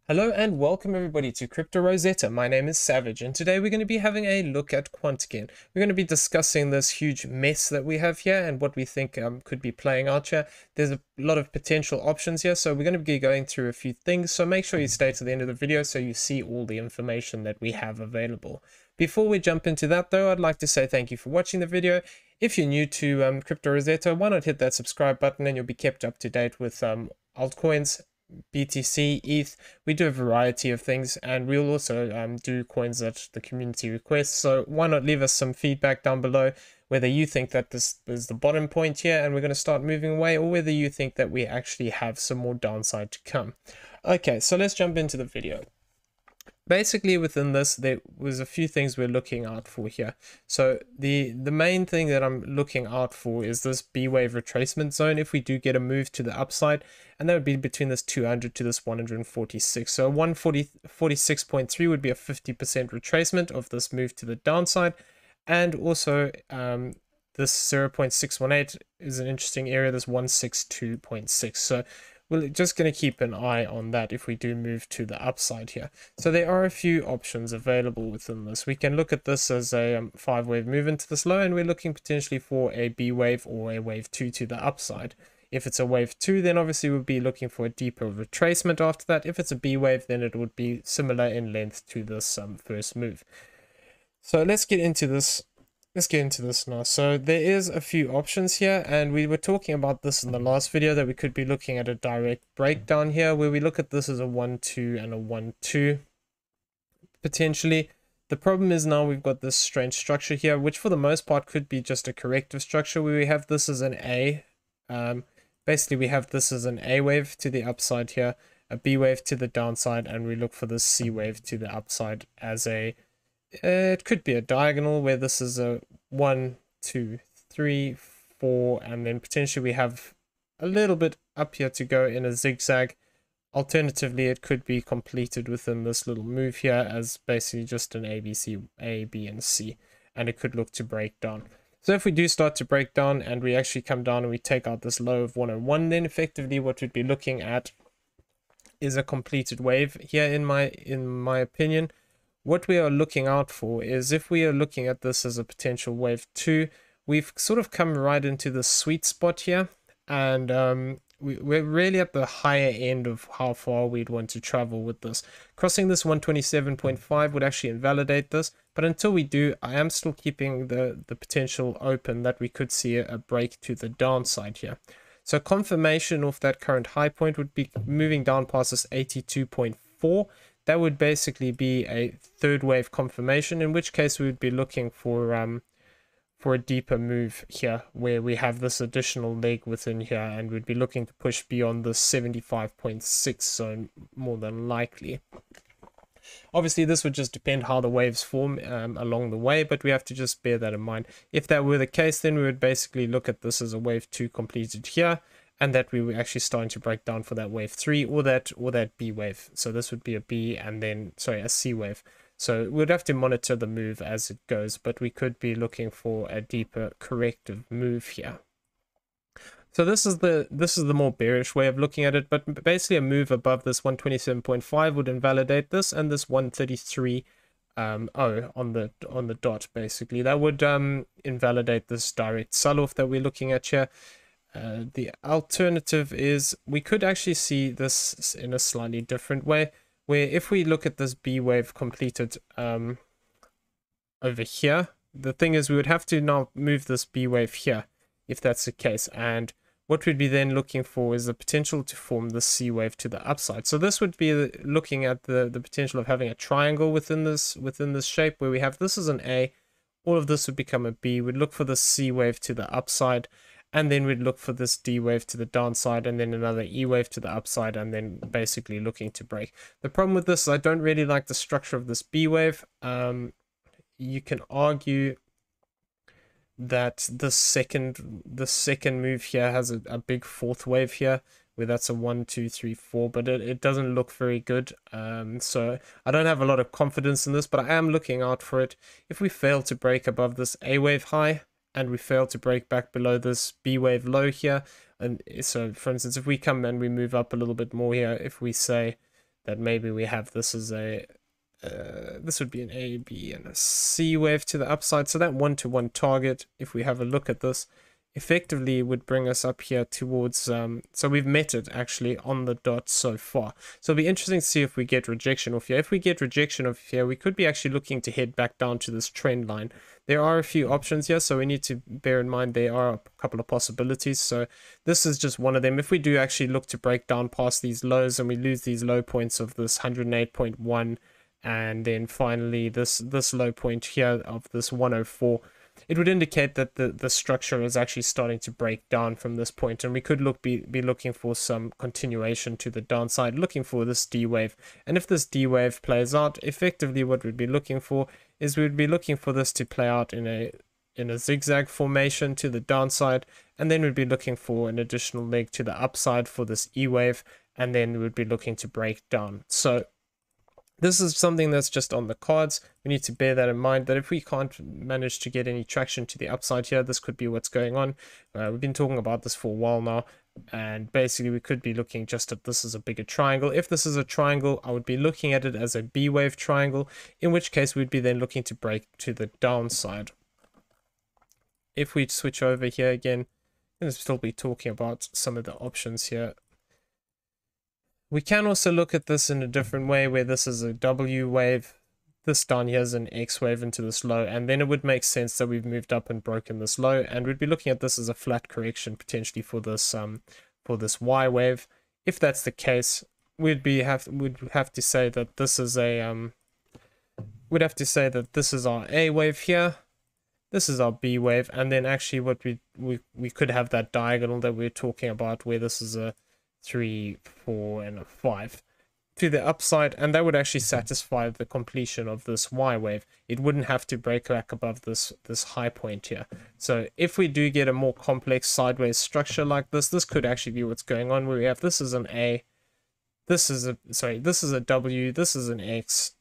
Hello and welcome everybody to Crypto Rosetta. My name is Savage and today we're going to be having a look at Quant again. We're going to be discussing this huge mess that we have here and what we think could be playing out here. There's a lot of potential options here, so we're going to be going through a few things. So make sure you stay to the end of the video so you see all the information that we have available. Before we jump into that though, I'd like to say thank you for watching the video. If you're new to Crypto Rosetta, why not hit that subscribe button and you'll be kept up to date with altcoins, BTC, ETH. We do a variety of things, and we'll also do coins that the community requests. So why not leave us some feedback down below, whether you think that this is the bottom point here and we're going to start moving away, or whether you think that we actually have some more downside to come. Okay, so let's jump into the video. Basically within this there was a few things we're looking out for here. So the main thing that I'm looking out for is this B wave retracement zone if we do get a move to the upside, and that would be between this 200 to this 146. So 146.3 would be a 50% retracement of this move to the downside, and also this 0.618 is an interesting area, this 162.6. so we're just going to keep an eye on that if we do move to the upside here. So there are a few options available within this. We can look at this as a 5-wave move into this low, and we're looking potentially for a B wave or a wave 2 to the upside. If it's a wave 2, then obviously we'll be looking for a deeper retracement after that. If it's a B wave, then it would be similar in length to this first move. So let's get into this. Let's get into this now. So there is a few options here, and we were talking about this in the last video, that we could be looking at a direct breakdown here where we look at this as a 1-2 and a 1-2 potentially. The problem is now we've got this strange structure here, which for the most part could be just a corrective structure where we have this as an A. Basically we have this as an A wave to the upside here, a B wave to the downside, and we look for this C wave to the upside as a it could be a diagonal where this is a 1, 2, 3, 4, and then potentially we have a little bit up here to go in a zigzag. Alternatively, it could be completed within this little move here as basically just an ABC, A, B, and C, and it could look to break down. So if we do start to break down and we actually come down and we take out this low of 101, then effectively what we'd be looking at is a completed wave here in my opinion. What we are looking out for is, if we are looking at this as a potential wave 2, we've sort of come right into the sweet spot here, and we're really at the higher end of how far we'd want to travel with this. Crossing this 127.5 would actually invalidate this, but until we do, I am still keeping the potential open that we could see a break to the downside here. So confirmation of that current high point would be moving down past this 82.4. That would basically be a third wave confirmation, in which case we would be looking for a deeper move here, where we have this additional leg within here, and we'd be looking to push beyond the 75.6 zone more than likely. Obviously, this would just depend how the waves form along the way, but we have to just bear that in mind. If that were the case, then we would basically look at this as a wave 2 completed here, and that we were actually starting to break down for that wave 3 or that B wave. So this would be a B and then, sorry, a C wave. So we'd have to monitor the move as it goes, but we could be looking for a deeper corrective move here. So this is the more bearish way of looking at it, but basically a move above this 127.5 would invalidate this, and this 133 on the dot, basically that would invalidate this direct sell-off that we're looking at here. The alternative is we could actually see this in a slightly different way, where if we look at this B wave completed over here, the thing is we would have to now move this B wave here if that's the case, and what we'd be then looking for is the potential to form the C wave to the upside. So this would be looking at the potential of having a triangle within this shape, where we have this as an A, all of this would become a B. We'd look for the C wave to the upside, and then we'd look for this D wave to the downside, and then another E wave to the upside, and then basically looking to break. The problem with this is I don't really like the structure of this B wave. You can argue that the second move here has a big fourth wave here, where that's a 1, 2, 3, 4, but it doesn't look very good. So I don't have a lot of confidence in this, but I am looking out for it. If we fail to break above this A wave high, and we fail to break back below this B wave low here, and so for instance, if we come and we move up a little bit more here, if we say that maybe we have this as a this would be an A, B, and a C wave to the upside. So that 1-to-1 target, if we have a look at this, effectively would bring us up here towards, so we've met it actually on the dot so far. So it'll be interesting to see if we get rejection off here. If we get rejection off here, we could be actually looking to head back down to this trend line. There are a few options here, so we need to bear in mind there are a couple of possibilities. So this is just one of them. If we do actually look to break down past these lows and we lose these low points of this 108.1, and then finally this low point here of this 104, it would indicate that the structure is actually starting to break down from this point, and we could be looking for some continuation to the downside, looking for this D wave. And if this D wave plays out, effectively what we'd be looking for is we'd be looking for this to play out in a zigzag formation to the downside, and then we'd be looking for an additional leg to the upside for this E wave, and then we'd be looking to break down. So this is something that's just on the cards. We need to bear that in mind, that if we can't manage to get any traction to the upside here, this could be what's going on. We've been talking about this for a while now, and basically we could be looking just at this as a bigger triangle. If this is a triangle, I would be looking at it as a B wave triangle, in which case we'd be then looking to break to the downside. If we switch over here again, we'll still be talking about some of the options here. We can also look at this in a different way, where this is a W wave, this down here is an X wave into this low, and then it would make sense that we've moved up and broken this low, and we'd be looking at this as a flat correction potentially for this Y wave. If that's the case, we'd have to say that this is a we'd have to say that this is our A wave here, this is our B wave, and then actually what we could have that diagonal that we're talking about, where this is a 3, 4, and a 5 to the upside, and that would actually satisfy the completion of this Y wave. It wouldn't have to break back above this high point here. So if we do get a more complex sideways structure like this, this could actually be what's going on, where we have this is an A, this is a W, this is an X,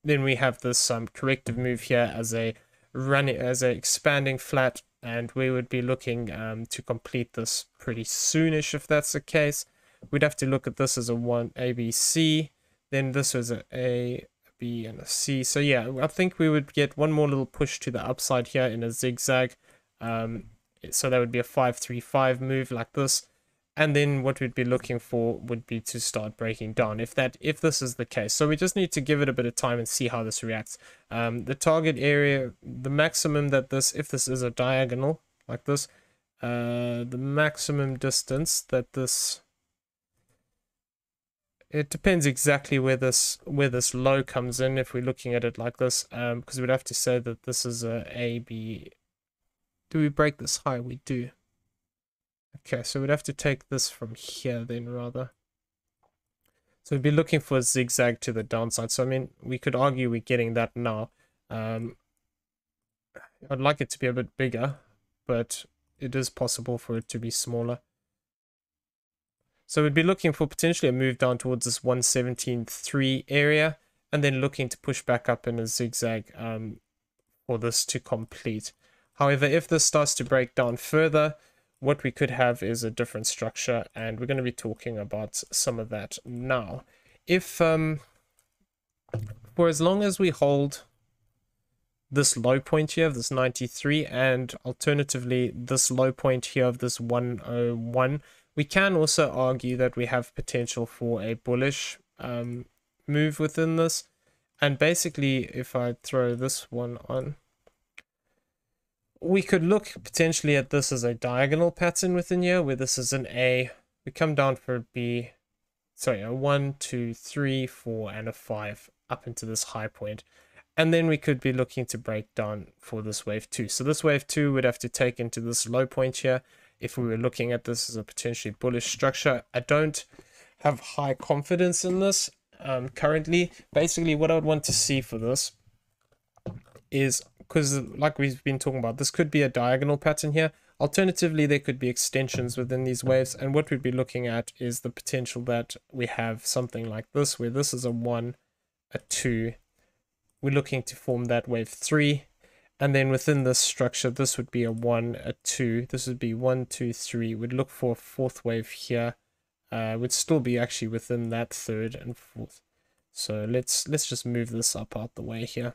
then we have this corrective move here as a expanding flat, and we would be looking to complete this pretty soonish. If that's the case, we'd have to look at this as a A, B, C, then this was a B, and a C. So yeah, I think we would get one more little push to the upside here in a zigzag. So that would be a 5-3-5 move like this, and then what we'd be looking for would be to start breaking down if this is the case. So we just need to give it a bit of time and see how this reacts. The target area, the maximum that if this is a diagonal like this, the maximum distance that this, it depends exactly where this low comes in if we're looking at it like this, because we'd have to say that this is a B. Do we break this high? We do. Okay, so we'd have to take this from here then, rather. So we'd be looking for a zigzag to the downside. So I mean, we could argue we're getting that now. I'd like it to be a bit bigger, but it is possible for it to be smaller. So we'd be looking for potentially a move down towards this 117.3 area, and then looking to push back up in a zigzag for this to complete. However, if this starts to break down further, what we could have is a different structure, and we're going to be talking about some of that now. If for as long as we hold this low point here of this 93, and alternatively this low point here of this 101, we can also argue that we have potential for a bullish move within this. And basically, if I throw this one on, we could look potentially at this as a diagonal pattern within here, where this is an A, we come down for a B, sorry, a 1, 2, 3, 4, and a 5 up into this high point. And then we could be looking to break down for this wave 2. So this wave 2 would have to take into this low point here if we were looking at this as a potentially bullish structure. I don't have high confidence in this currently. Basically, what I would want to see for this is, because like we've been talking about, this could be a diagonal pattern here. Alternatively, there could be extensions within these waves, and what we'd be looking at is the potential that we have something like this, where this is a 1, a 2, we're looking to form that wave 3, and then within this structure, this would be a 1, a 2, this would be 1, 2, 3, we'd look for a fourth wave here, would still be actually within that third and fourth. So let's just move this up out the way here.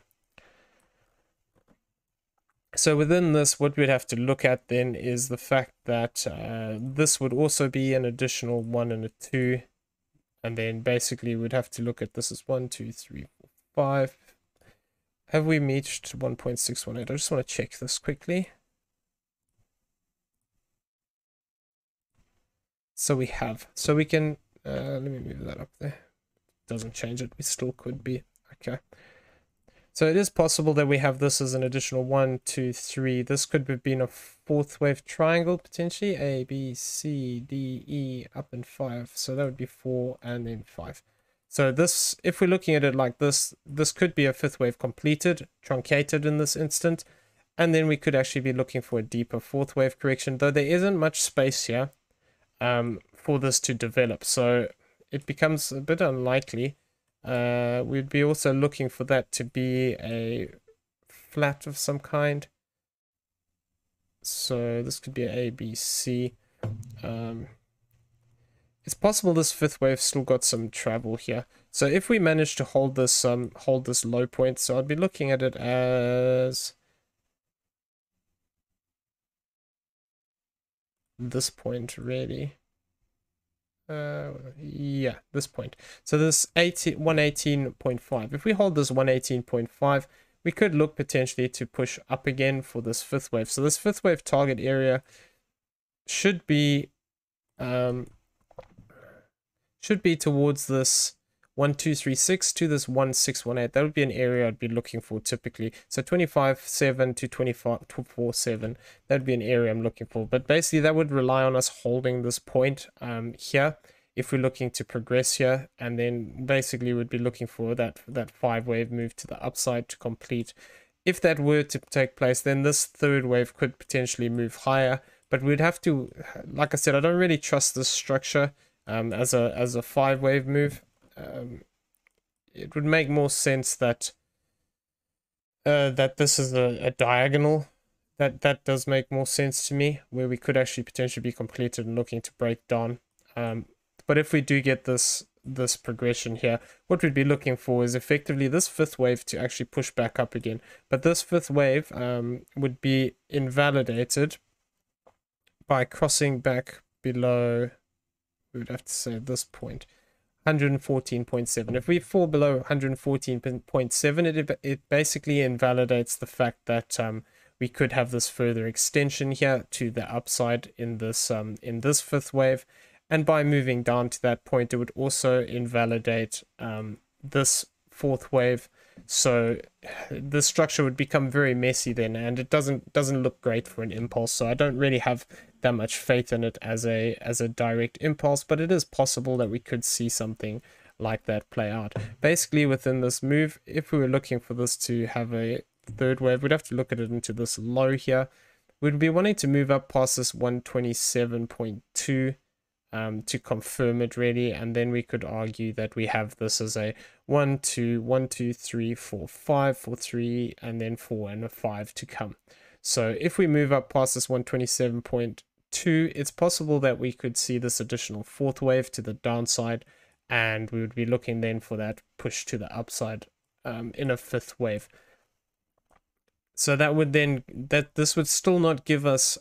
So within this, what we'd have to look at then is the fact that this would also be an additional 1 and a 2. And then basically we'd have to look at this as 1, 2, 3, 4, 5. Have we reached 1.618? I just want to check this quickly. So we have. So we can, let me move that up there. Doesn't change it. We still could be. Okay. So it is possible that we have this as an additional 1, 2, 3. This could have been a fourth wave triangle potentially. A, B, C, D, E, up and 5. So that would be 4 and then 5. So this, if we're looking at it like this, this could be a fifth wave completed, truncated in this instant. And then we could actually be looking for a deeper fourth wave correction, though there isn't much space here for this to develop. So it becomes a bit unlikely. We'd be also looking for that to be a flat of some kind. So this could be a B, C. It's possible this fifth wave still got some travel here. So if we manage to hold this low point, so I'd be looking at it as this point really. Yeah, this point. So this 118.5. If we hold this 118.5, we could look potentially to push up again for this fifth wave. So this fifth wave target area should be towards this 1236 to this 1618. That would be an area I'd be looking for typically. So 25.7 to 24.7. That would be an area I'm looking for. But basically that would rely on us holding this point here if we're looking to progress here. And then basically we'd be looking for that 5 wave move to the upside to complete. If that were to take place, then this third wave could potentially move higher. But we'd have to, like I said, I don't really trust this structure as a 5 wave move. It would make more sense that this is a diagonal. That does make more sense to me, where we could actually potentially be completed and looking to break down. But if we do get this progression here, what we'd be looking for is effectively this fifth wave to actually push back up again. But this fifth wave would be invalidated by crossing back below, we would have to say at this point, 114.7. If we fall below 114.7, it basically invalidates the fact that we could have this further extension here to the upside in this fifth wave, and by moving down to that point, it would also invalidate this fourth wave. So the structure would become very messy then, and it doesn't look great for an impulse. So I don't really have that much faith in it as a direct impulse, but it is possible that we could see something like that play out. Basically within this move, if we were looking for this to have a third wave, we'd have to look at it into this low here. We'd be wanting to move up past this 127.2 to confirm it really, and then we could argue that we have this as a 1 2 1 2 3 4 5 4 3 and then 4 and a 5 to come. So if we move up past this 127.2, it's possible that we could see this additional fourth wave to the downside, and we would be looking then for that push to the upside in a fifth wave. So that would then, this would still not give us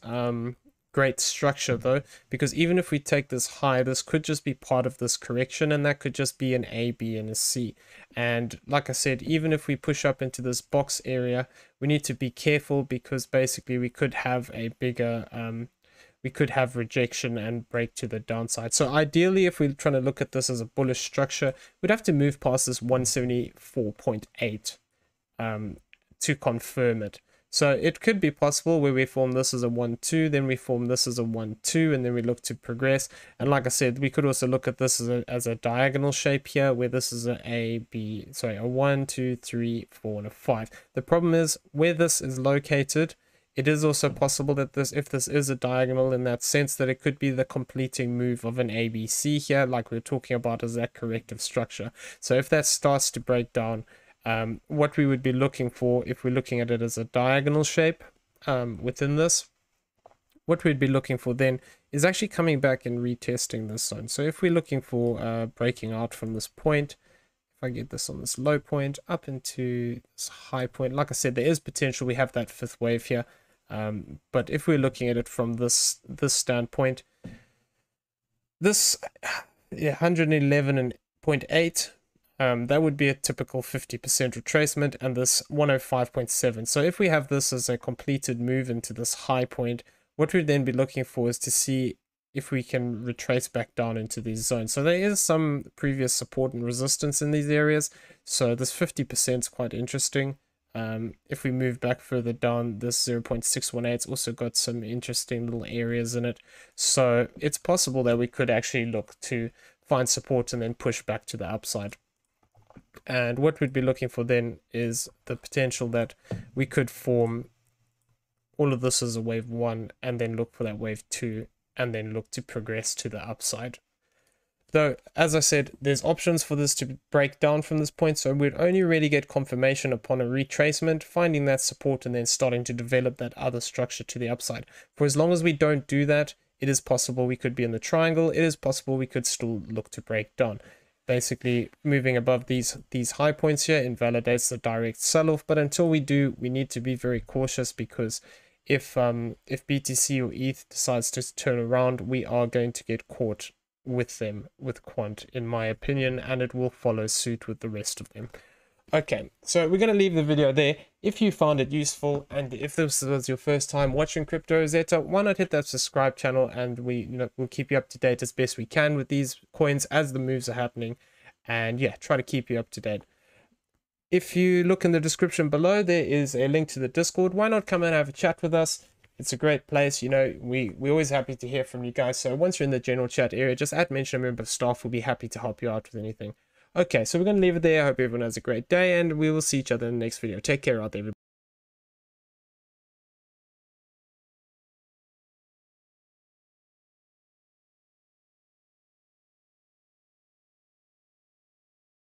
great structure though, because even if we take this high, this could just be part of this correction, and that could just be an A, B, and a C. And like I said, even if we push up into this box area, we need to be careful, because basically we could have a bigger we could have rejection and break to the downside. So ideally, if we're trying to look at this as a bullish structure, we'd have to move past this 174.8 to confirm it. So it could be possible where we form this as a 1-2, then we form this as a 1-2, and then we look to progress. And like I said, we could also look at this as a diagonal shape here, where this is a 1, 2, 3, 4, and a 5. The problem is, where this is located, it is also possible that if this is a diagonal, in that sense that it could be the completing move of an ABC here, like we were talking about as that corrective structure. So if that starts to break down, what we would be looking for, if we're looking at it as a diagonal shape within this, what we'd be looking for then is actually coming back and retesting this zone. So if we're looking for breaking out from this point, if I get this on this low point up into this high point, like I said, there is potential. We have that fifth wave here. But if we're looking at it from this standpoint, this 111.8, that would be a typical 50% retracement, and this 105.7. So if we have this as a completed move into this high point, what we'd then be looking for is to see if we can retrace back down into these zones. So there is some previous support and resistance in these areas. So this 50% is quite interesting. If we move back further down, this 0.618's also got some interesting little areas in it. So it's possible that we could actually look to find support and then push back to the upside. And what we'd be looking for then is the potential that we could form all of this as a wave 1 and then look for that wave 2 and then look to progress to the upside. Though, as I said, there's options for this to break down from this point, so we'd only really get confirmation upon a retracement, finding that support and then starting to develop that other structure to the upside. For as long as we don't do that, it is possible we could be in the triangle. It is possible we could still look to break down. Basically, moving above these high points here invalidates the direct sell-off, but until we do, we need to be very cautious, because if BTC or ETH decides to turn around, we are going to get caught with them, with Quant, in my opinion, and it will follow suit with the rest of them. Okay, so we're going to leave the video there. If you found it useful, and if this was your first time watching Crypto Rosetta, why not hit that subscribe channel, and we'll keep you up to date as best we can with these coins as the moves are happening, and yeah, try to keep you up to date. If you look in the description below, there is a link to the Discord. Why not come and have a chat with us? It's a great place. We're always happy to hear from you guys. So once you're in the general chat area, just mention a member of staff. We'll be happy to help you out with anything. Okay, so we're going to leave it there. I hope everyone has a great day, and we will see each other in the next video. Take care out there, everybody.